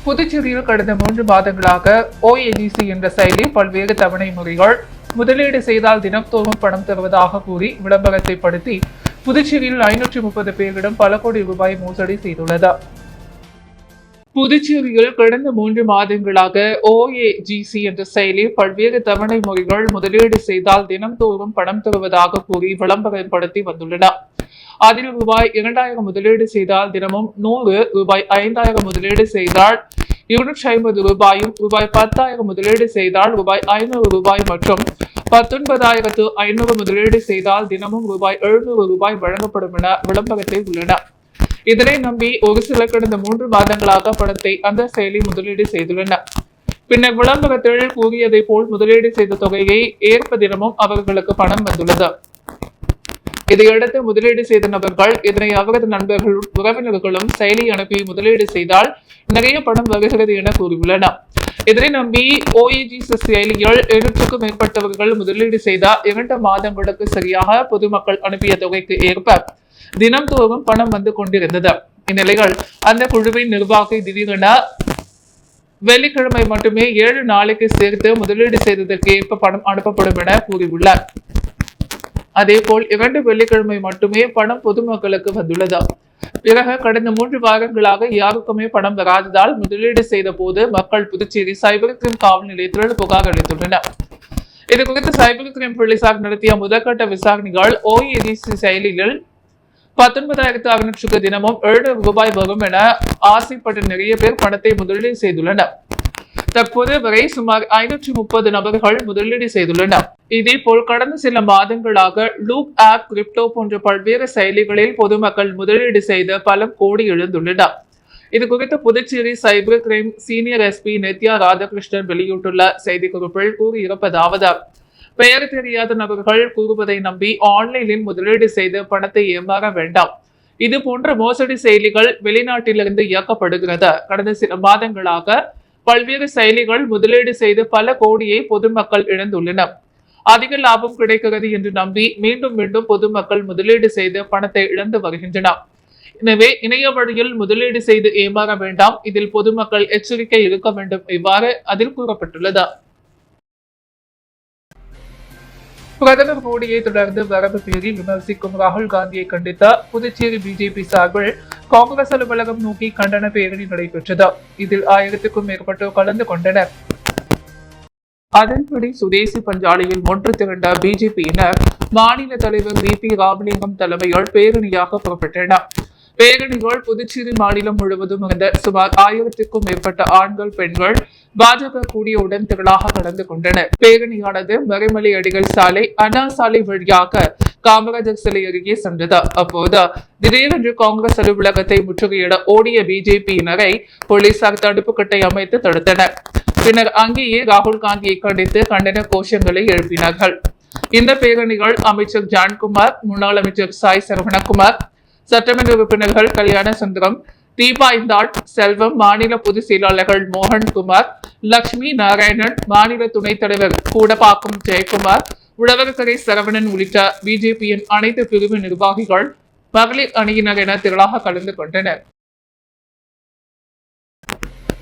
புதுச்சேரியில் கடந்த 3 மாதங்களாக OAGC என்ற செயலி பல்வேறு தவணை முறைகள் முதலீடு செய்தால் தினம்தோறும் பணம் தருவதாக கூறி விளம்பரத்தை படுத்தி புதுச்சேரியில் 530 பேரிடம் பல கோடி ரூபாய் மோசடி செய்துள்ளது. புதுச்சேரியில் கடந்த 3 மாதங்களாக OAGC என்ற செயலி பல்வேறு தவணை முறைகள் முதலீடு செய்தால் தினம்தோறும் பணம் தருவதாக கூறி விளம்பரப்படுத்தி வந்துள்ளன. அதில் ரூபாய் 2000 முதலீடு செய்தால் தினமும் 100, ரூபாய் 5000 முதலீடு செய்தால் 250 ரூபாயும், ரூபாய் 10,000 முதலீடு செய்தால் ரூபாய் 500 ரூபாய் மற்றும் 19,500 முதலீடு செய்தால் தினமும் ரூபாய் 700 ரூபாய் வழங்கப்படும் என விளம்பரத்தில் உள்ளன. இதனை நம்பி ஒரு சிலர் கடந்த 3 மாதங்களாக பணத்தை அந்த செயலி முதலீடு செய்துள்ளன. பின்னர் விளம்பரத்தில் கூறியதை போல் முதலீடு செய்த தொகையை ஏற்ப தினமும் அவர்களுக்கு பணம் வந்துள்ளது. இதையடுத்து முதலீடு செய்த நபர்கள் இதனை அவரது நண்பர்களும் உறவினர்களும் செயலி அனுப்பி முதலீடு செய்தால் நிறைய பணம் வருகிறது என கூறியுள்ளனர். இதனை நம்பி OAGC செயலியில் 700க்கும் மேற்பட்டவர்கள் முதலீடு செய்த 2 மாதங்களுக்கு சரியாக பொதுமக்கள் அனுப்பிய தொகைக்கு ஏற்ப தினம்தோறும் பணம் வந்து கொண்டிருந்தது. இந்நிலையில் அந்த குழுவின் நிர்வாகி திடீரென வெள்ளிக்கிழமை மட்டுமே 7 நாளைக்கு சேர்த்து முதலீடு செய்ததற்கு ஏற்ப பணம் அனுப்பப்படும் என கூறியுள்ளார். அதேபோல் 2 வெள்ளிக்கிழமை மட்டுமே பணம் பொதுமக்களுக்கு வந்துள்ளது. பிறகு கடந்த 3 வாரங்களாக யாருக்குமே பணம் வராததால் முதலீடு செய்த போது மக்கள் புதுச்சேரி சைபர் கிரைம் காவல் நிலையத்தில் புகார் அளித்துள்ளனர். இதுகுறித்து சைபர் கிரைம் போலீசார் நடத்திய முதற்கட்ட விசாரணைகள் OAGC செயலியில் 19,600க்கு தினமும் 700 ரூபாய் வரும் என ஆசைப்பட்ட நிறைய பேர் பணத்தை முதலீடு செய்துள்ளனர். தற்போது வரை சுமார் 530 நபர்கள் முதலீடு செய்துள்ளனர். இதேபோல் கடந்த சில மாதங்களாக லூப் ஆப், கிரிப்டோ போன்ற பல்வேறு செயலிகளில் பொதுமக்கள் முதலீடு செய்து பல கோடி இழந்துள்ளனர். இது குறித்து Puducherry cyber crime senior SP Nithya Radhakrishnan வெளியிட்டுள்ள செய்திக்குறிப்பில் கூறியிருப்பதாவது: பெயர் தெரியாத நபர்கள் கூறுவதை நம்பி ஆன்லைனில் முதலீடு செய்து பணத்தை ஏமாற வேண்டாம். இது போன்ற மோசடி செயலிகள் வெளிநாட்டிலிருந்து இயக்கப்படுகிறது. கடந்த சில மாதங்களாக பல்வேறு செயலிகள் முதலீடு செய்து பல கோடியை பொதுமக்கள் இழந்துள்ளனர். அதிக லாபம் கிடைக்கிறது என்று நம்பி மீண்டும் மீண்டும் பொதுமக்கள் முதலீடு செய்து பணத்தை இழந்து வருகின்றனர். எனவே இணைய வழியில் முதலீடு செய்து ஏமாற வேண்டாம். இதில் பொதுமக்கள் எச்சரிக்கை இருக்க வேண்டும். இவ்வாறு அதில் கூறப்பட்டுள்ளது. பிரதமர் மோடியை தொடர்ந்து வரவு மீறி விமர்சிக்கும் ராகுல் காந்தியை கண்டித்த புதுச்சேரி பிஜேபி சார்பில் காங்கிரஸ் அலுவலகம் நோக்கி கண்டன பேரணி நடைபெற்றது. இதில் 1000க்கும் மேற்பட்டோர் கலந்து கொண்டனர். அதன்படி சுதேசி பஞ்சாலையில் ஒன்று திரண்ட பிஜேபியினர் மாநில தலைவர் VP ராமலிங்கம் தலைமையில் பேரணியாக புறப்பட்டனர். பேரணிகள் புதுச்சேரி மாநிலம் முழுவதும் இருந்த சுமார் 1000க்கும் மேற்பட்ட ஆண்கள், பெண்கள் பாஜக கூடியவுடன் திரளாக கலந்து கொண்டனர். பேரணியானது மறைமலை அடிகள் சாலை, அண்ணா சாலை வழியாக காமராஜர் சிலை அருகே சென்றது. அப்போது திடீரென்று காங்கிரஸ் அலுவலகத்தை முற்றுகையிட ஓடிய பிஜேபியினரை போலீசார் தடுப்பு கட்டை அமைத்து தடுத்தனர். பின்னர் அங்கேயே ராகுல் காந்தியை கண்டித்து கண்டன கோஷங்களை எழுப்பினார்கள். இந்த பேரணிகள் அமைச்சர் ஜான்குமார், முன்னாள் அமைச்சர் சாய் சரவணகுமார், சட்டமன்ற உறுப்பினர்கள் கல்யாண சுந்தரம், தீபா இந்தாள், செல்வம், மாநில பொதுச் செயலாளர்கள் மோகன்குமார், லட்சுமி நாராயணன், மாநில துணைத் தலைவர் கூடப்பாக்கம் ஜெயக்குமார், உழவர்கரை சரவணன் உள்ளிட்ட பிஜேபியின் அனைத்து பிரிவு நிர்வாகிகள், மகளிர் அணியினர் என திரளாக கலந்து கொண்டனர்.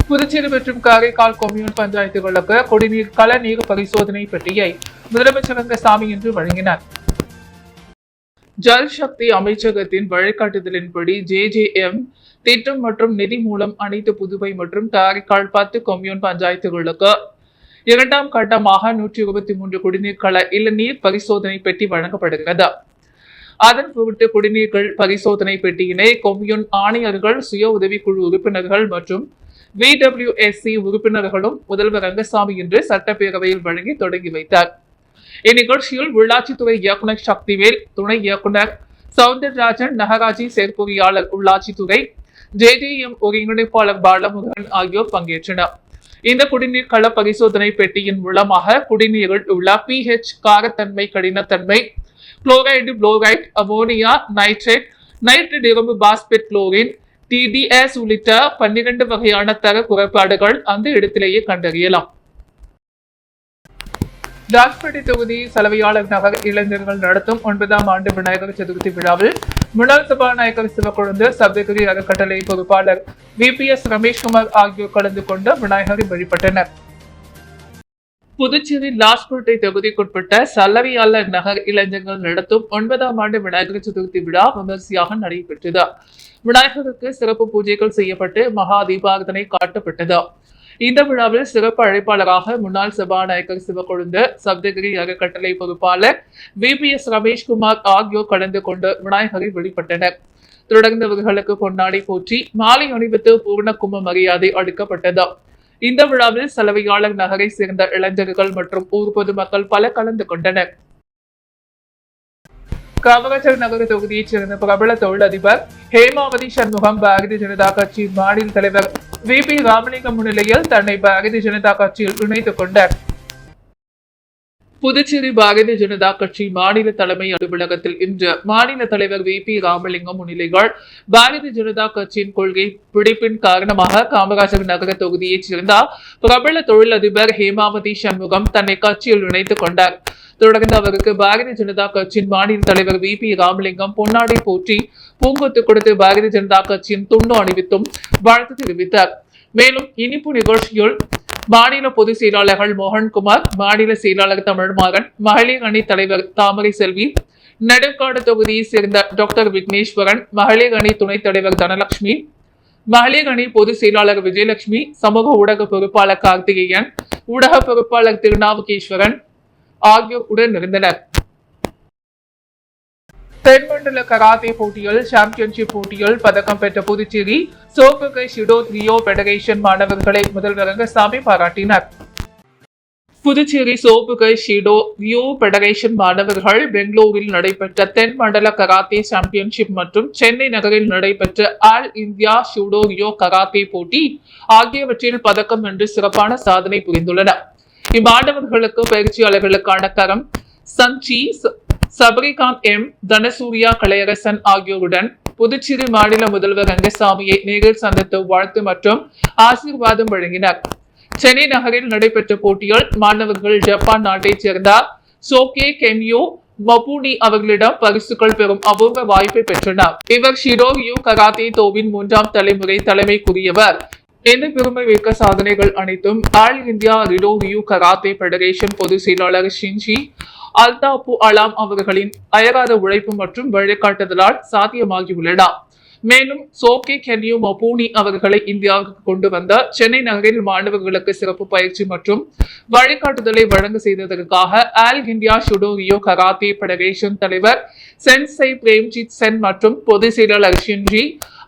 புதுச்சேரி மற்றும் காரைக்கால் கொம்யூன் பஞ்சாயத்துகளுக்கு குடிநீர் கள நீர் பரிசோதனை பெட்டியை முதலமைச்சர் ரங்கசாமி இன்று வழங்கினார். ஜல் சக்தி அமைச்சகத்தின் வழிகாட்டுதலின்படி JJM திட்டம் மற்றும் நிதி மூலம் அனைத்து புதுவை மற்றும் காரைக்கால் 10 கொம்யூன் பஞ்சாயத்துகளுக்கு 2ஆம் கட்டமாக 123 குடிநீர் கள இளநீர் பரிசோதனை பெட்டி வழங்கப்படுகிறது. அதன் பொருட்டு குடிநீர்கள் பரிசோதனை பெட்டியினை கொம்யூன் ஆணையர்கள், சுய உதவிக்குழு உறுப்பினர்கள் மற்றும் VWSC உறுப்பினர்களும் முதல்வர் ரங்கசாமி இன்று சட்டப்பேரவையில் வழங்கி தொடங்கி வைத்தார். இந்நிகழ்ச்சியில் உள்ளாட்சித்துறை இயக்குநர் சக்திவேல், துணை இயக்குநர் சவுந்தரராஜன், நகராட்சி செயற்பொறியாளர் உள்ளாட்சித்துறை, JJM ஒருங்கிணைப்பாளர் பாலமுருகன் ஆகியோர் பங்கேற்றனர். இந்த குடிநீர் கள பரிசோதனை பெட்டியின் மூலமாக குடிநீரில் உள்ள pH, காரத்தன்மை, கடினத்தன்மை, chloride, fluoride, ammonia, nitrate, nitrate இரும்பு பாஸ்பேட், குளோரின், TDS உள்ளிட்ட 12 வகையான தர குறைபாடுகள் அந்த இடத்திலேயே கண்டறியலாம். ராஜ்பேட்டை தொகுதி சலவையாளர் நகர் இளைஞர்கள் நடத்தும் 9ஆம் ஆண்டு விநாயகர் சதுர்த்தி விழாவில் முன்னாள் சபாநாயகர் சிவக்கொழுந்து, சப்தகிரி அறக்கட்டளை பொறுப்பாளர் VPS ரமேஷ்குமார் ஆகியோர் கலந்து கொண்டு விநாயகரை வழிபட்டனர். புதுச்சேரி லாஸ்பேட்டை தொகுதிக்குட்பட்ட சல்லரியாளர் நகர் இளைஞர்கள் நடத்தும் 9ஆம் ஆண்டு விநாயகர் சதுர்த்தி விழா விமர்சையாக நடைபெற்றது. விநாயகருக்கு சிறப்பு பூஜைகள் செய்யப்பட்டு மகா தீபாரதனை காட்டப்பட்டது. இந்த விழாவில் சிறப்பு அழைப்பாளராக முன்னாள் சபாநாயகர் சிவக்கொழுந்து, சப்தகிரி அறக்கட்டளை பொறுப்பாளர் VPS ரமேஷ்குமார் ஆகியோர் கலந்து கொண்டு விநாயகரை வழிபட்டனர். தொடர்ந்து அவர்களுக்கு பொன்னாடை போற்றி மாலை அணிவித்து பூர்ண கும்ப மரியாதை அளிக்கப்பட்டது. இந்த விழாவில் சலவையாளர் நகரை சேர்ந்த இளைஞர்கள் மற்றும் ஊர் பொதுமக்கள் பல கலந்து கொண்டனர். காமராஜர் நகர தொகுதியைச் சேர்ந்த பிரபல தொழிலதிபர் ஹேமாவதி சண்முகம் பாரதிய ஜனதா கட்சி மாநில தலைவர் VP ராமலிங்கம் முன்னிலையில் தன்னை பாரதிய ஜனதா கட்சியில் இணைத்துக் கொண்டார். புதுச்சேரி பாரதிய ஜனதா கட்சி மாநில தலைமை அலுவலகத்தில் இன்று மாநில தலைவர் VP ராமலிங்கம் முன்னிலையில் பாரதிய ஜனதா கட்சியின் கொள்கை பிடிப்பின் காரணமாக காமராஜர் நகர தொகுதியைச் சேர்ந்த பிரபல தொழிலதிபர் ஹேமாவதி சண்முகம் தன்னை கட்சியில் இணைத்துக் கொண்டார். தொடர்ந்து அவருக்கு பாரதிய ஜனதா கட்சியின் மாநில தலைவர் VP ராமலிங்கம் பொன்னாடை போற்றி பூங்கொத்து கொடுத்து பாரதிய ஜனதா கட்சியின் துண்டு அணிவித்தும் வாழ்த்து தெரிவித்தார். மேலும் இனிப்பு நிகழ்ச்சியில் மாநில பொதுச் செயலாளர்கள் மோகன்குமார், மாநில செயலாளர் தமிழ்மாறன், மகளிர் அணி தலைவர் தாமரை செல்வி, நெடுங்காடு தொகுதியை சேர்ந்த டாக்டர் விக்னேஸ்வரன், மகளிர் அணி துணைத் தலைவர் தனலட்சுமி, மகளிர் அணி பொதுச் செயலாளர் விஜயலட்சுமி, சமூக ஊடக பொறுப்பாளர் கார்த்திகேயன், ஊடக பொறுப்பாளர் திருநாவுகேஸ்வரன் ஆகியோர் உடன் இருந்தனர். தென்மண்டல கராத்தே போட்டியில் சாம்பியன்ஷிப் போட்டியில் பதக்கம் பெற்ற புதுச்சேரி சோபுகை ஷிடோ ரியோ பெடரேஷன் மாணவர்களை முதல்வர் ரங்கசாமி பாராட்டினார். புதுச்சேரி சோபுகை ஷிடோ ரியோ பெடரேஷன் மாணவர்கள் பெங்களூரில் நடைபெற்ற தென்மண்டல கராத்தே சாம்பியன்ஷிப் மற்றும் சென்னை நகரில் நடைபெற்ற all India pseudo Rio karate போட்டி ஆகியவற்றில் பதக்கம் வென்று சிறப்பான சாதனை புரிந்துள்ளனர். இம்மாணவர்களுக்கு பயிற்சியாளர்களுக்கான கரம் சஞ்சி, சபரிகாந்த் M, தனசூர்யா கலையரசன் ஆகியோருடன் புதுச்சேரி மாநில முதல்வர் ரங்கசாமியை நேரில் சந்தித்து வாழ்த்து மற்றும் ஆசீர்வாதம் வழங்கினார். சென்னை நகரில் நடைபெற்ற போட்டியில் மாணவர்கள் ஜப்பான் நாட்டைச் சேர்ந்த சோகே கென்யோ மபூனி அவர்களிடம் பரிசுகள் பெறும் அபூர்வ வாய்ப்பை பெற்றனர். இவர் ஷிடோரியோ கராத்தே தோவின் 3ஆம் தலைமுறை தலைமைக்குரியவர். இந்த பெருமை மிக்க சாதனைகள் அனைத்தும் ஆல் இந்தியா ரிடோரியோ கராத்தே பெடரேஷன் பொதுச் செயலாளர் ஷின்ஜி அல்தாப்பு அலாம் அவர்களின் அயராத உழைப்பு மற்றும் வழிகாட்டுதலால் சாத்தியமாகியுள்ளன. மேலும் சோகே கென்யோ மபூனி அவர்களை இந்தியாவுக்கு கொண்டு வந்த சென்னை நகரில் மாணவர்களுக்கு சிறப்பு பயிற்சி மற்றும் வழிகாட்டுதலை வழங்க செய்ததற்காக all India pseudo Rio karate federation தலைவர் சென்சை பிரேம்ஜித் சென் மற்றும் பொதுச் செயலாளர் ஷின்ஜி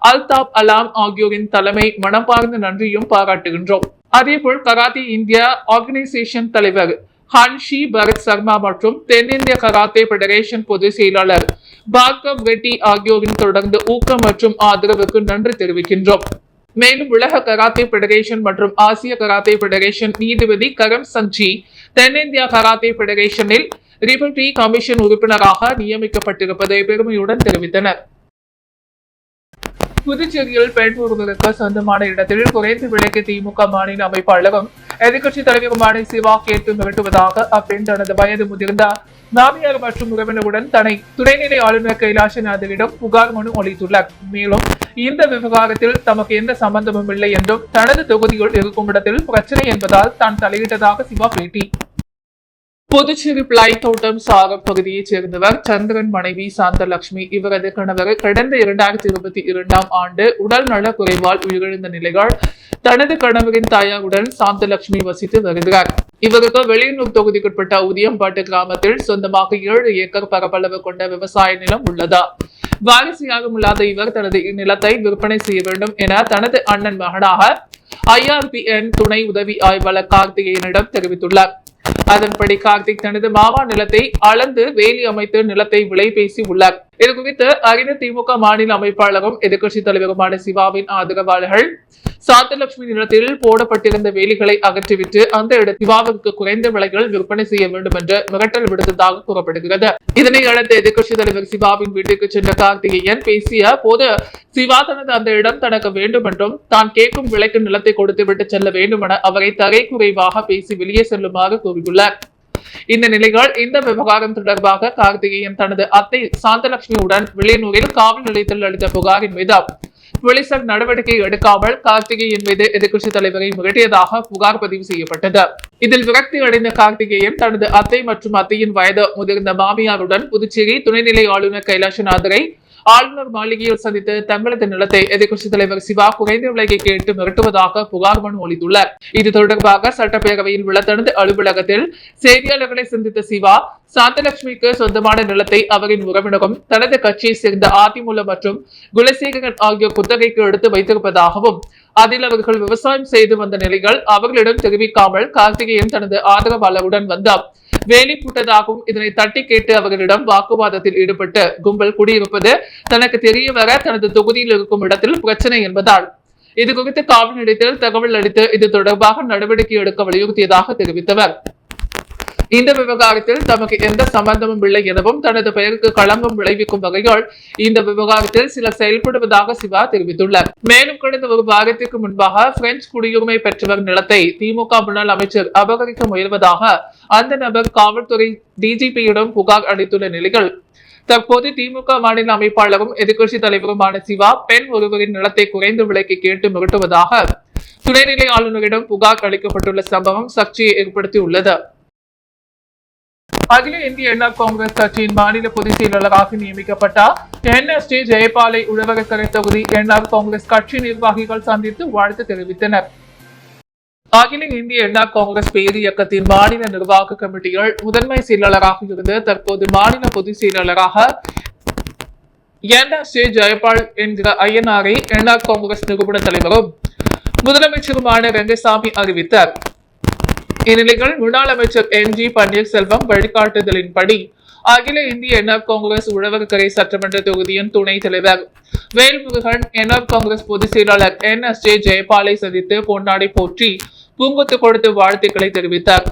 அல்தாப் அலாம் ஆகியோரின் தலைமை மனப்பார்ந்த நன்றியும் பாராட்டுகின்றோம். அதேபோல் கராத்தே இந்தியா ஆர்கனைசேஷன் தலைவர் ஹன்ஷி பரத் சர்மா மற்றும் தென்னிந்திய கராத்தே பெடரேஷன் பொதுச் செயலாளர் பார்கவ் ரெட்டி ஆகியோரின் தொடர்ந்து ஊக்கம் மற்றும் ஆதரவுக்கு நன்றி தெரிவிக்கின்றோம். மேலும் உலக கராத்தே பெடரேஷன் மற்றும் ஆசிய கராத்தே பெடரேஷன் நீதிபதி கரம் சஞ்சி தென்னிந்தியா கராத்தே பெடரேஷனில் ரிபர்டி கமிஷன் உறுப்பினராக நியமிக்கப்பட்டிருப்பதை பெருமையுடன் தெரிவித்தனர். புதுச்சேரியில் பெண் ஒருவருக்கு சொந்தமான இடத்தில் குறைந்த விலைக்கு திமுக மாநில அமைப்பாளரும் எதிர்கட்சி தலைவருமான சிவா கேட்டு மிரட்டுவதாக அப்பெண் தனது வயது முதிர்ந்த மாமியார் மற்றும் உறவினருடன் தன்னை துணைநிலை ஆளுநர் கைலாசநாதனிடம் புகார் மனு அளித்துள்ளார். மேலும் இந்த விவகாரத்தில் தமக்கு எந்த சம்பந்தமும் இல்லை என்றும் தனது தொகுதியில் இருக்கும் இடத்தில் பிரச்சனை என்பதால் தான் தலையிட்டதாக சிவா பேட்டி. புதுச்சேரி பிள்ளைத்தோட்டம் சாரம் பகுதியைச் சேர்ந்தவர் சந்திரன் மனைவி சாந்தலட்சுமி. இவரது கணவர் கடந்த 2022ஆம் ஆண்டு உடல் நல குறைவால் உயிரிழந்த நிலையில் தனது கணவரின் தாயாருடன் சாந்தலட்சுமி வசித்து வருகிறார். இவருக்கு வெளியூர் தொகுதிக்குட்பட்ட உதியம்பாட்டு கிராமத்தில் சொந்தமாக 7 ஏக்கர் பரப்பளவு கொண்ட விவசாய நிலம் உள்ளது. வாரிசு இல்லாத இவர் தனது நிலத்தை விற்பனை செய்ய வேண்டும் என தனது அண்ணன் மகனாக IRPN துணை உதவி ஆய்வாளர் கார்த்திகேயனிடம் தெரிவித்துள்ளார். அதன்படி கார்த்திக் தனது மாமா நிலத்தை அளந்து வேலி அமைத்து நிலத்தை விலை பேசி உள்ளார். இது குறித்து அறிந்த திமுக மாநில அமைப்பாளரும் எதிர்கட்சி தலைவருமான சிவாவின் ஆதரவாளர்கள் சாந்தலட்சுமி நிலத்தில் போடப்பட்டிருந்த வேலிகளை அகற்றிவிட்டு அந்த இடத்தில் சிவாவுக்கு குறைந்த விலைகள் விற்பனை செய்ய வேண்டும் என்று மிரட்டல் விடுத்ததாக கூறப்படுகிறது. இதனை அடுத்து எதிர்கட்சி தலைவர் சிவாவின் வீட்டுக்கு சென்ற கார்த்திகேயன் பேசிய போது சிவா தனது அந்த இடம் தனக்கு வேண்டும் என்றும் தான் கேட்கும் விலைக்கு நிலத்தை கொடுத்து விட்டு செல்ல வேண்டும் என அவரை தரை குறைவாக பேசி வெளியே செல்லுமாறு கூறியுள்ளார். இந்த நிலையில் இந்த விவகாரம் தொடர்பாக கார்த்திகேயன் தனது அத்தை சாந்தலட்சுமியுடன் வில்லியனூரில் காவல் நிலையத்தில் அளித்த புகாரின் மீது போலீசார் நடவடிக்கை எடுக்காமல் கார்த்திகேயன் மீது எதிர்க்கட்சித் தலைவரை மிரட்டியதாக புகார் பதிவு செய்யப்பட்டது. இதில் விரக்தி அடைந்த கார்த்திகேயன் தனது அத்தை மற்றும் அத்தையின் வயது முதிர்ந்த மாமியாருடன் புதுச்சேரி துணைநிலை ஆளுநர் கைலாசநாதரை ஆளுநர் மாளிகையில் சந்தித்து தங்களது நிலத்தை எதிர்க்கட்சித் தலைவர் சிவா குறைந்த விலையை கேட்டு மிரட்டுவதாக புகார் மனு அளித்துள்ளார். இது தொடர்பாக சட்டப்பேரவையில் உள்ள தனது அலுவலகத்தில் செய்தியாளர்களை சந்தித்த சிவா, சாந்தலட்சுமிக்கு சொந்தமான நிலத்தை அவரின் உறவினரும் தனது கட்சியை சேர்ந்த அதிமுக மற்றும் குலசேகரன் ஆகியோர் குத்தகைக்கு எடுத்து வைத்திருப்பதாகவும் அதில் அவர்கள் விவசாயம் செய்து வந்த நிலைகள் அவர்களிடம் தெரிவிக்காமல் கார்த்திகேயன் தனது ஆதரவாளருடன் வந்தார். வேலி போட்டதாகவும் இதனை தட்டி கேட்டு அவர்களிடம் வாக்குவாதத்தில் ஈடுபட்டு கும்பல் குடியிருப்பது தனக்கு தெரிய வர தனது தொகுதியில் இருக்கும் இடத்தில் பிரச்சனை என்பதால் இது குறித்து காவல் நிலையத்தில் தகவல் அளித்து இது தொடர்பாக நடவடிக்கை எடுக்க வலியுறுத்தியதாக தெரிவித்தவர். இந்த விவகாரத்தில் தமக்கு எந்த சம்பந்தமும் இல்லை எனவும் தனது பெயருக்கு களங்கம் விளைவிக்கும் வகையில் இந்த விவகாரத்தில் சிலர் செயல்படுவதாக சிவா தெரிவித்துள்ளார். மேலும் கடந்த ஒரு வாரத்திற்கு முன்பாக பிரெஞ்சு குடியுரிமை பெற்றவர் நிலத்தை திமுக முன்னாள் அமைச்சர் அபகரிக்க முயல்வதாக அந்த நபர் காவல்துறை டிஜிபியிடம் புகார் அளித்துள்ள நிலையில் தற்போது திமுக மாநில அமைப்பாளரும் எதிர்க்கட்சி தலைவருமான சிவா பெண் ஒருவரின் நிலத்தை குறைந்த விலைக்கு கேட்டு மிரட்டுவதாக துணைநிலை ஆளுநரிடம் புகார் அளிக்கப்பட்டுள்ள சம்பவம் சர்ச்சையை ஏற்படுத்தியுள்ளது. அகில இந்திய என்ஆர் காங்கிரஸ் கட்சியின் மாநில பொதுச் செயலாளராக நியமிக்கப்பட்ட NSJ ஜெயபாலை உழவர்கரை தொகுதி என்ஆர் காங்கிரஸ் கட்சி நிர்வாகிகள் சந்தித்து வாழ்த்து தெரிவித்தனர். அகில இந்திய என்ஆர் காங்கிரஸ் பேர் இயக்கத்தின் மாநில நிர்வாக கமிட்டியில் முதன்மை செயலாளராக இருந்து தற்போது மாநில பொதுச் செயலாளராக NSJ ஜெயபால் என்கிற ஐயனாரை என்ஆர் காங்கிரஸ் நிறுவன தலைவரும் முதலமைச்சருமான ரங்கசாமி அறிவித்தார். இந்நிலையில் முன்னாள் அமைச்சர் NG பன்னீர்செல்வம் வழிகாட்டுதலின்படி அகில இந்திய என்ஆர் காங்கிரஸ் உழவர்கரை சட்டமன்ற தொகுதியின் துணைத் தலைவர் வேல்முருகன் என்ஆர் காங்கிரஸ் பொதுச் செயலாளர் NSJ ஜெயபாலை சந்தித்து பொன்னாடை போற்றி பூங்கொத்து கொடுத்து வாழ்த்துக்களை தெரிவித்தார்.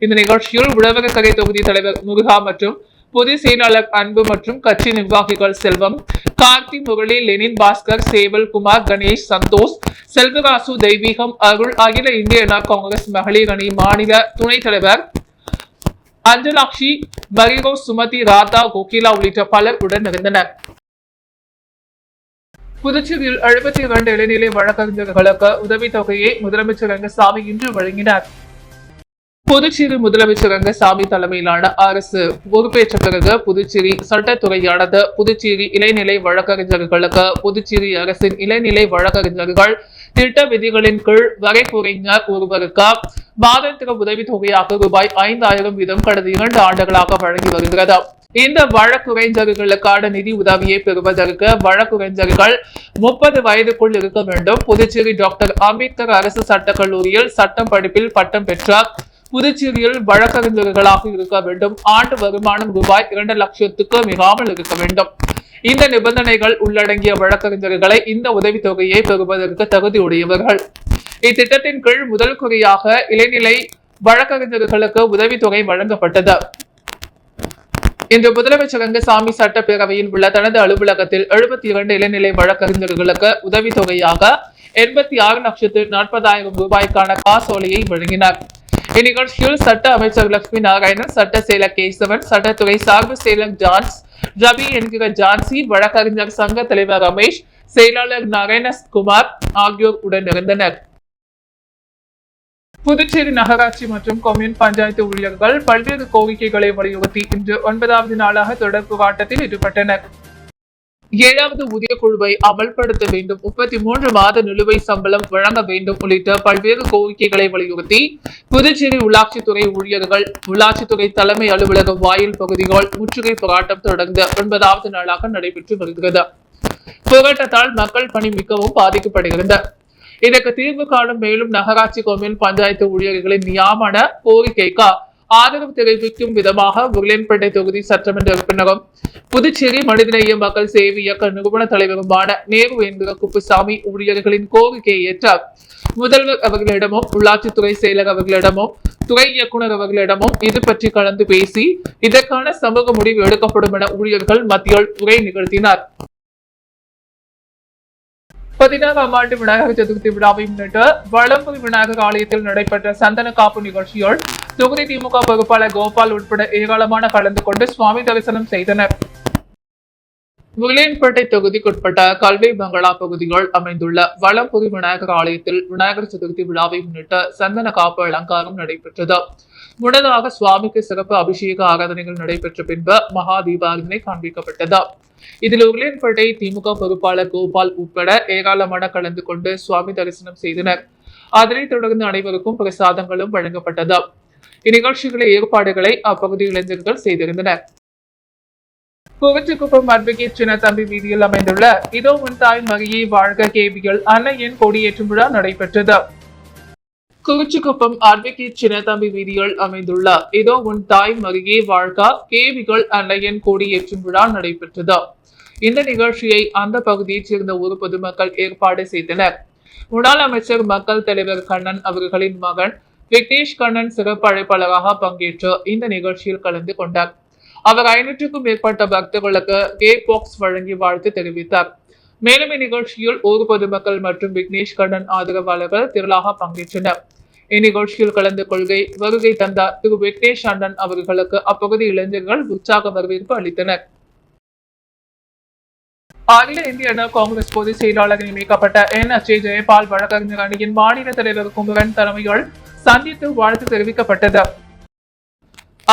இந்த நிகழ்ச்சியில் உழவர்கரை தொகுதி தலைவர் முருகா மற்றும் பொதுச் செயலாளர் அன்பு மற்றும் கட்சி நிர்வாகிகள் செல்வம், கார்த்தி, முரளி, லெனின், பாஸ்கர், சேவல், குமார், கணேஷ், சந்தோஷ், செல்வராசு, தெய்வீகம், அருள், அகில இந்திய என்ஆர் காங்கிரஸ் மகளிர் அணி மாநில துணைத் தலைவர் அஞ்சலாட்சி, பரிகோ, சுமதி, ராதா, கோகிலா உள்ளிட்ட பலர் உடன் இருந்தனர். புதுச்சேரியில் 72 இளநிலை வழக்கறிஞர்களுக்கு உதவித்தொகையை முதலமைச்சர் ரங்கசாமி இன்று வழங்கினார். புதுச்சேரி முதலமைச்சர் ரங்கசாமி தலைமையிலான அரசு பொறுப்பேற்ற பிறகு புதுச்சேரி சட்டத்துறையானது புதுச்சேரி இளைநிலை வழக்கறிஞர்களுக்கு புதுச்சேரி அரசின் இளைநிலை வழக்கறிஞர்கள் திட்ட விதிகளின் கீழ் வரைகுறைஞர் ஒருவருக்கு மாதாந்திர உதவித்தொகையாக ரூபாய் 5000 வீதம் கடந்த 2 ஆண்டுகளாக வழங்கி வருகிறது. இந்த வழக்குரைஞர்களுக்கான நிதி உதவியை பெறுவதற்கு வழக்குரைஞர்கள் 30 வயதுக்குள் இருக்க வேண்டும். புதுச்சேரி டாக்டர் அம்பேத்கர் அரசு சட்டக் கல்லூரியில் சட்டம் படிப்பில் பட்டம் பெற்ற புதுச்சேரியில் வழக்கறிஞர்களாக இருக்க வேண்டும். ஆண்டு வருமானம் ரூபாய் 2 லட்சத்துக்கு மிகாமல் இருக்க வேண்டும். இந்த நிபந்தனைகள் உள்ளடங்கிய வழக்கறிஞர்களை இந்த உதவித்தொகையை பெறுவதற்கு தகுதியுடையவர்கள். இத்திட்டத்தின் கீழ் முதல் முறையாக இளைநிலை வழக்கறிஞர்களுக்கு உதவித்தொகை வழங்கப்பட்டது. இன்று முதலமைச்சர் ரங்கசாமி சட்டப்பேரவையில் உள்ள தனது அலுவலகத்தில் 72 இளநிலை வழக்கறிஞர்களுக்கு உதவித்தொகையாக 86,40,000 ரூபாய்க்கான காசோலையை வழங்கினார். இந்நிகழ்ச்சியில் சட்ட அமைச்சர் லட்சுமி நாராயணன், சட்ட செயலர் கேசவன், சட்டத்துறை சார்பு செயலர் ஜான்ஸ், ரவி என்கிற ஜான்சி, வழக்கறிஞர் சங்க தலைவர் ரமேஷ், செயலாளர் நாராயணகுமார் ஆகியோர் உடன் இருந்தனர். புதுச்சேரி நகராட்சி மற்றும் கொம்யூன் பஞ்சாயத்து ஊழியர்கள் பல்வேறு கோரிக்கைகளை வலியுறுத்தி இன்று 9வது நாளாக தொடர் போராட்டத்தில் ஈடுபட்டனர். 7வது ஊதிய குழுவை அமல்படுத்த வேண்டும், 33 மாத நிலுவை சம்பளம் வழங்க வேண்டும் உள்ளிட்ட பல்வேறு கோரிக்கைகளை வலியுறுத்தி புதுச்சேரி உள்ளாட்சித்துறை ஊழியர்கள் உள்ளாட்சித்துறை தலைமை அலுவலக வாயில் பகுதிகள் முற்றுகை போராட்டம் தொடர்ந்து 9வது நாளாக நடைபெற்று வருகிறது. போராட்டத்தால் மக்கள் பணி மிகவும் பாதிக்கப்படுகிறது. இதற்கு தீர்வு காணும் மேலும் நகராட்சி கொம்யூன் பஞ்சாயத்து ஊழியர்களின் நியமன கோரிக்கைக்கு ஆதரவு தெரிவிக்கும் விதமாக உருளையன்பேட்டை தொகுதி சட்டமன்ற உறுப்பினரும் புதுச்சேரி மனிதநேய மக்கள் சேவை இயக்க நிறுவன தலைவருமான நேரு என்கிற குப்புசாமி ஊழியர்களின் கோரிக்கையை ஏற்ற முதல்வர் அவர்களிடமும் உள்ளாட்சித்துறை செயலர் அவர்களிடமும் துறை இயக்குநர் அவர்களிடமும் இது பற்றி கலந்து பேசி இதற்கான சமூக முடிவு எடுக்கப்படும் என ஊழியர்கள் மத்தியில் உரை நிகழ்த்தினார். 16ஆம் ஆண்டு விநாயகர் சதுர்த்தி விழாவை முன்னிட்டு வளம்புரி விநாயகர் ஆலயத்தில் நடைபெற்ற சந்தன காப்பு நிகழ்ச்சியில் தொகுதி திமுக பொறுப்பாளர் கோபால் உட்பட ஏராளமான கலந்து கொண்டு சுவாமி தரிசனம் செய்தனர். வில்லியன்பேட்டை தொகுதிக்குட்பட்ட கல்வி பங்களா பகுதியில் அமைந்துள்ள வளம்புரி விநாயகர் ஆலயத்தில் விநாயகர் சதுர்த்தி விழாவை முன்னிட்டு சந்தன காப்பு அலங்காரம் நடைபெற்றது. முன்னதாக சுவாமிக்கு சிறப்பு அபிஷேக ஆராதனைகள் நடைபெற்ற பின்பு மகா தீபாரதனை காண்பிக்கப்பட்டது. இதில் வில்லியன்பேட்டை திமுக பொறுப்பாளர் கோபால் உட்பட ஏராளமான கலந்து கொண்டு சுவாமி தரிசனம் செய்தனர். அதனைத் தொடர்ந்து அனைவருக்கும் பிரசாதங்களும் வழங்கப்பட்டது. இந்நிகழ்ச்சிகளை ஏற்பாடுகளை அப்பகுதி இளைஞர்கள் செய்திருந்தனர். குறிச்சிக்குப்பம் அட்வொகேட் சின்னத்தம்பி வீதியில் அமைந்துள்ள இதோ உன் தாய் மகியை வாழ்க கேபிகள் அன்னையின் கொடியேற்றும் விழா நடைபெற்றது. குறிச்சிக்குப்பம் அட்வொகேட் சின்னத்தம்பி வீதியில் அமைந்துள்ள இதோ உன் தாய் மகியை வாழ்க கேபிகள் அன்னையின் கொடியேற்றும் விழா நடைபெற்றது. இந்த நிகழ்ச்சியை அந்த பகுதியைச் சேர்ந்த ஒரு பொதுமக்கள் ஏற்பாடு செய்தனர். முன்னாள் அமைச்சர் மக்கள் தலைவர் கண்ணன் அவர்களின் மகன் விக்னேஷ் கண்ணன் சிறப்பு அழைப்பாளராக பங்கேற்று இந்த நிகழ்ச்சியில் கலந்து கொண்டார். அவர் 500க்கும் மேற்பட்ட பக்தர்களுக்கு கேக் பாக்ஸ் வழங்கி வாழ்த்து தெரிவித்தார். மேலும் இந்நிகழ்ச்சியில் ஒரு பொதுமக்கள் மற்றும் விக்னேஷ் கண்ணன் ஆதரவாளர்கள் திரளாக பங்கேற்றனர். இந்நிகழ்ச்சியில் கலந்து வருகை தந்த திரு விக்னேஷ் அண்ணன் அவர்களுக்கு அப்பகுதி இளைஞர்கள் உற்சாக வரவேற்பு அளித்தனர். அகில இந்திய அண்ணா காங்கிரஸ் பொதுச் செயலாளர் நியமிக்கப்பட்ட NSJ ஜெயபால் வழக்கறிஞர் அணியின் மாநில தலைவர் குமரன் தலைமையில் சந்தித்து வாழ்த்து தெரிவிக்கப்பட்டது.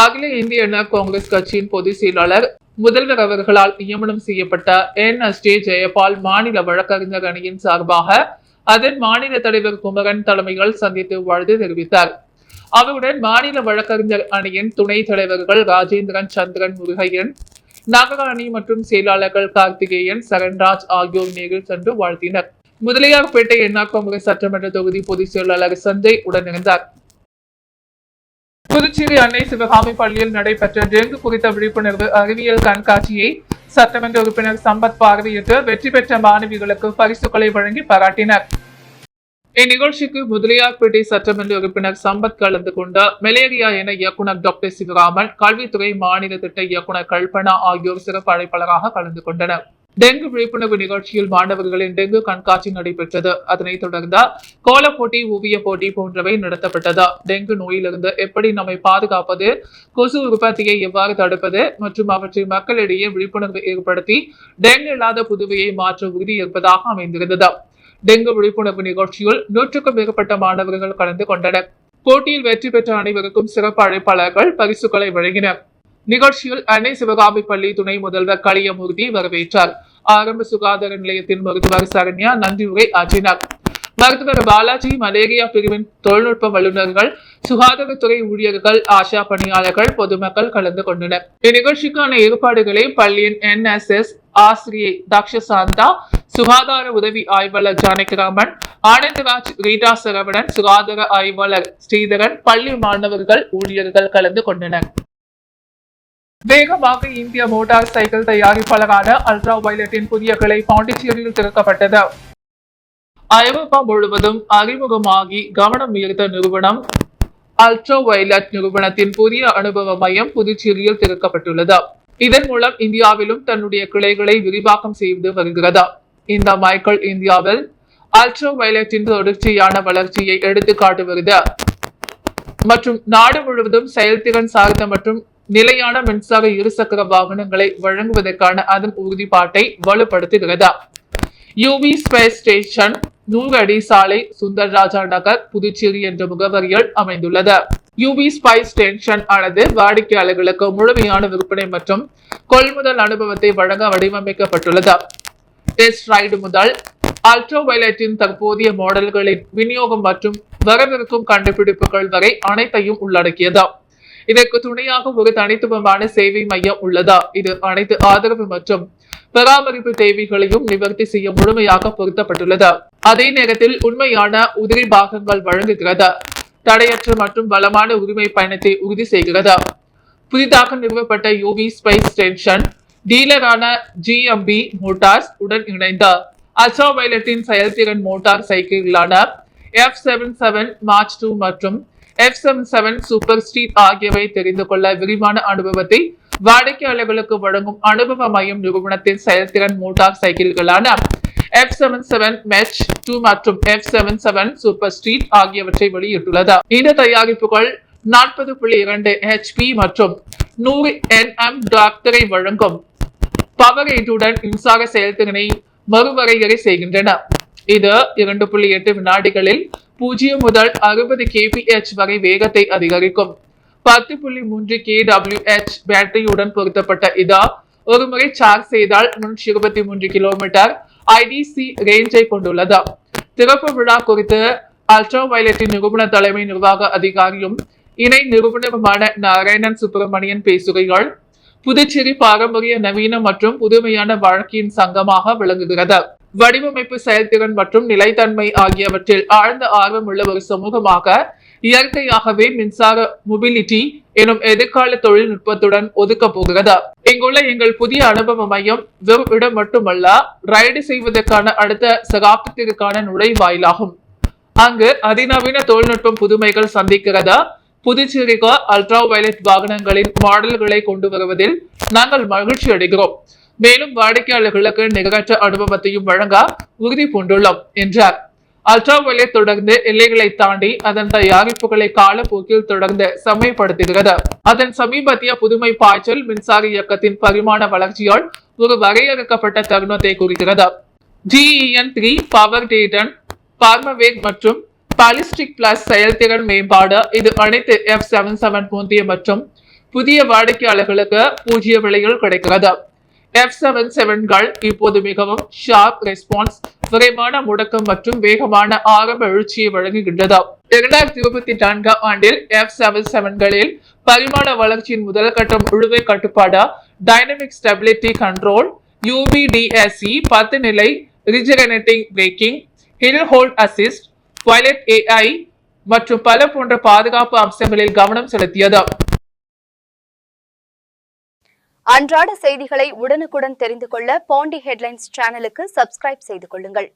அகில இந்திய அண்ணா காங்கிரஸ் கட்சியின் பொதுச் செயலாளர் முதல்வர் அவர்களால் நியமனம் செய்யப்பட்ட NSJ ஜெயபால் மாநில வழக்கறிஞர் அணியின் சார்பாக அதன் மாநில தலைவர் குமரன் தலைமையில் சந்தித்து வாழ்த்து தெரிவித்தார். அவருடன் மாநில வழக்கறிஞர் அணியின் துணைத் தலைவர்கள் ராஜேந்திரன், சந்திரன், முருகையன், நகர அணி மற்றும் செயலாளர்கள் கார்த்திகேயன், சரண்ராஜ் ஆகியோர் நேரில் சென்று வாழ்த்தினர். முதலியார்பேட்டை என்ஆர் காங்கிரஸ் சட்டமன்ற தொகுதி பொதுச் செயலாளர் சஞ்சய் உடனிருந்தார். புதுச்சேரி அன்னை சிவகாமி பள்ளியில் நடைபெற்ற டெங்கு குறித்த விழிப்புணர்வு அறிவியல் கண்காட்சியை சட்டமன்ற உறுப்பினர் சம்பத் பார்வையிட்டு வெற்றி பெற்ற மாணவிகளுக்கு பரிசுகளை வழங்கி பாராட்டினர். இந்நிகழ்ச்சிக்கு முதலியார்பேட்டை சட்டமன்ற உறுப்பினர் சம்பத் கலந்து கொண்ட மலேரியா என இயக்குநர் டாக்டர் சிவராமன், கல்வித்துறை மாநில திட்ட இயக்குநர் கல்பனா ஆகியோர் சிறப்பு அழைப்பாளராக கலந்து கொண்டனர். டெங்கு விழிப்புணர்வு நிகழ்ச்சியில் மாணவர்களின் டெங்கு கண்காட்சி நடைபெற்றது. அதனைத் தொடர்ந்து கோல போட்டி, ஓவிய போட்டி போன்றவை நடத்தப்பட்டது. டெங்கு நோயிலிருந்து எப்படி நம்மை பாதுகாப்பது, கொசு உற்பத்தியை எவ்வாறு தடுப்பது மற்றும் அவற்றை மக்களிடையே விழிப்புணர்வு ஏற்படுத்தி டெங்கு இல்லாத புதுவையை மாற்ற உறுதி ஏற்பதாக அமைந்திருந்தது. டெங்கு விழிப்புணர்வு நிகழ்ச்சியில் 100க்கும் மேற்பட்ட மாணவர்கள் கலந்து கொண்டனர். போட்டியில் வெற்றி பெற்ற அனைவருக்கும் சிறப்பு அழைப்பாளர்கள் பரிசுகளை வழங்கினர். நிகழ்ச்சியில் அன்னை சிவகாமி பள்ளி துணை முதல்வர் களியமூர்த்தி வரவேற்றார். ஆரம்ப சுகாதார நிலையத்தின் மருத்துவர் சரண்யா நன்றி உரை ஆற்றினார். மருத்துவர் பாலாஜி, மலேரியா பிரிவின் தொழில்நுட்ப வல்லுநர்கள், சுகாதாரத்துறை ஊழியர்கள், ஆஷா பணியாளர்கள், பொதுமக்கள் கலந்து கொண்டனர். இந்நிகழ்ச்சிக்கான ஏற்பாடுகளை பள்ளியின் NSS ஆசிரியை தாக்ஷசாந்தா, சுகாதார உதவி ஆய்வாளர் ஜானகிராமன், ஆனந்தராஜ், ரீட்டா சரவணன், சுகாதார ஆய்வாளர் ஸ்ரீதரன், பள்ளி மாணவர்கள், ஊழியர்கள் கலந்து கொண்டனர். வேகமாக இந்திய மோட்டார் சைக்கிள் தயாரிப்பாளரான அல்ட்ரா வயலட்டின் புதிய கிளை பாண்டிச்சேரியில் திறக்கப்பட்டது. ஐரோப்பா முழுவதும் அறிமுகமாகி கவனம் ஈர்த்த நிறுவனம் அல்ட்ரா வயலட் நிறுவனத்தின் புதிய அனுபவ மையம் புதுச்சேரியில் திறக்கப்பட்டுள்ளது. இதன் மூலம் இந்தியாவிலும் தன்னுடைய கிளைகளை விரிவாக்கம் செய்து வருகிறது. இந்த மைக்கேல் இந்தியாவில் அல்ட்ரா வயலட்டின் தொடர்ச்சியான வளர்ச்சியை எடுத்து காட்டுவது மற்றும் நாடு முழுவதும் செயல்திறன் சார்ந்த மற்றும் நிலையான மின்சார இருசக்கர வாகனங்களை வழங்குவதற்கான அதன் உறுதிப்பாட்டை வலுப்படுத்துகிறது. UV ஸ்பேஸ் ஸ்டேஷன் 100 அடி சாலை, சுந்தர்ராஜா நகர், புதுச்சேரி என்ற முகவரியில் அமைந்துள்ளது. UV ஸ்பைஸ் ஸ்டேஷன் ஆனது வாடிக்கையாளர்களுக்கு முழுமையான விற்பனை மற்றும் கொள்முதல் அனுபவத்தை வழங்க வடிவமைக்கப்பட்டுள்ளது. டெஸ்ட் ரைடு முதல் அல்ட்ரா வயலட்டின் தற்போதைய மாடல்களின் விநியோகம் மற்றும் வரவிருக்கும் கண்டுபிடிப்புகள் வரை அனைத்தையும் உள்ளடக்கியது. இதற்கு துணையாக ஒரு தனித்துவமான சேவை மையம் உள்ளது. இது அனைத்து ஆதரவு மற்றும் பராமரிப்பு தேவைகளையும் நிவர்த்தி செய்ய முழுமையாக பொருத்தப்பட்டுள்ளது. அதே நேரத்தில் உண்மையான உதிரி பாகங்கள் வழங்குகிறது. தடையற்ற மற்றும் பலமான உரிமை பயணத்தை உறுதி செய்கிறது. புதிதாக நிறுவப்பட்ட UV ஸ்பைஸ் ஸ்டேஷன் டீலரான GMB மோட்டார்ஸ் உடன் இணைந்த அல்ட்ரா வயலட்டின் செயல்திறன் மோட்டார் சைக்கிள்களான F77 March 2 மற்றும் F77 சூப்பர் ஸ்ட்ரீட் ஆகியவை தெரிந்து கொள்ள விரிவான அனுபவத்தை வாடிக்கையாளர்களுக்கு வழங்கும் அனுபவ மையம் நிறுவனத்தின் செயல்திறன் மோட்டார் சைக்கிள்களான F77 Match 2 மற்றும் F77 Super Street ஆகியவற்றை வெளியிட்டுள்ளது. இந்த தயாரிப்புகள் 40.2 HP மற்றும் 100 Nm டாக்டரை வழங்கும் பவர் ரேட்டுடன் மின்சார செயல்திறனை மறுவரையறை செய்கின்றன. இது 2.8 வினாடிகளில் 0 முதல் 60 kph வரை வேகத்தை அதிகரிக்கும். 10.3 kWh பேட்டரியுடன் பொருத்தப்பட்ட இது ஒருமுறை சார்ஜ் செய்தால் 123 கிலோமீட்டர் IDC ரேஞ்சை கொண்டுள்ளது. திறப்பு விழா குறித்து அல்ட்ரா வயலட்டின் நிறுவன தலைமை நிர்வாக அதிகாரியும் இணை நிறுவனருமான நாராயணன் சுப்பிரமணியன் பேசுகைகள், புதுச்சேரி பாரம்பரிய நவீன மற்றும் புதுமையான வாழ்க்கையின் சங்கமாக விளங்குகிறது. வடிவமைப்பு செயல்திறன் மற்றும் நிலைத்தன்மை ஆகியவற்றில் ஆழ்ந்த ஆர்வம் உள்ள ஒரு சமூகமாக இயற்கையாகவே மின்சார மொபிலிட்டி எனும் எதிர்கால தொழில்நுட்பத்துடன் ஒதுக்க போகிறது. இங்குள்ள எங்கள் புதிய அனுபவ மையம் வெறும் இடம் மட்டுமல்ல, ரைடு செய்வதற்கான அடுத்த சகாப்தத்திற்கான நுழைவாயிலாகும். அங்கு அதிநவீன தொழில்நுட்பம் புதுமைகள் சந்திக்கிறதா. புதுச்சேரிக்கு அல்ட்ரா வயலட் வாகனங்களின் மாடல்களை கொண்டு வருவதில் நாங்கள் மகிழ்ச்சி அடைகிறோம். மேலும் வாடிக்கையாளர்களுக்கு நிகரற்ற அனுபவத்தையும் வழங்க உறுதி பூண்டுள்ளோம் என்றார். அல்ட்ரா வயலட் தொடர்ந்து எல்லைகளை தாண்டி அதன் தயாரிப்புகளை காலப்போக்கில் தொடர்ந்து செம்மைப்படுத்துகிறது. அதன் சமீபத்திய புதுமை பாய்ச்சல் மின்சார இயக்கத்தின் பரிமாண வளர்ச்சியால் ஒரு வரையறுக்கப்பட்ட தருணத்தை குறிக்கிறது. GEN3 பவர் டேட்டன் பார்மவேக் மற்றும் பாலிஸ்டிக் பிளஸ் செயல்திறன் மேம்பாடு இது அனைத்து F77 போந்திய மற்றும் புதிய வாடிக்கையாளர்களுக்கு பூஜ்ஜிய விலையில் கிடைக்கிறது. F77கள் இப்போது மிகவும் ஷார்ப் ரெஸ்பான்ஸ், விரைவான முடக்கம் மற்றும் வேகமான ஆரம்ப எழுச்சியை வழங்குகின்றது. 2024 ஆண்டில் F77களில் பரிமாண வளர்ச்சியின் முதல் கட்டம் உழுவை கட்டுப்பாடு, டைனமிக் ஸ்டெபிலிட்டி கண்ட்ரோல், UVDSE 10 நிலை regenerating braking, hill hold assist, violet AI மற்றும் பல போன்ற பாதுகாப்பு அம்சங்களில் கவனம் செலுத்தியது. அன்றாட செய்திகளை உடனுக்குடன் தெரிந்து கொள்ள பாண்டி ஹெட்லைன்ஸ் சேனலுக்கு சப்ஸ்கிரைப் செய்து கொள்ளுங்கள்.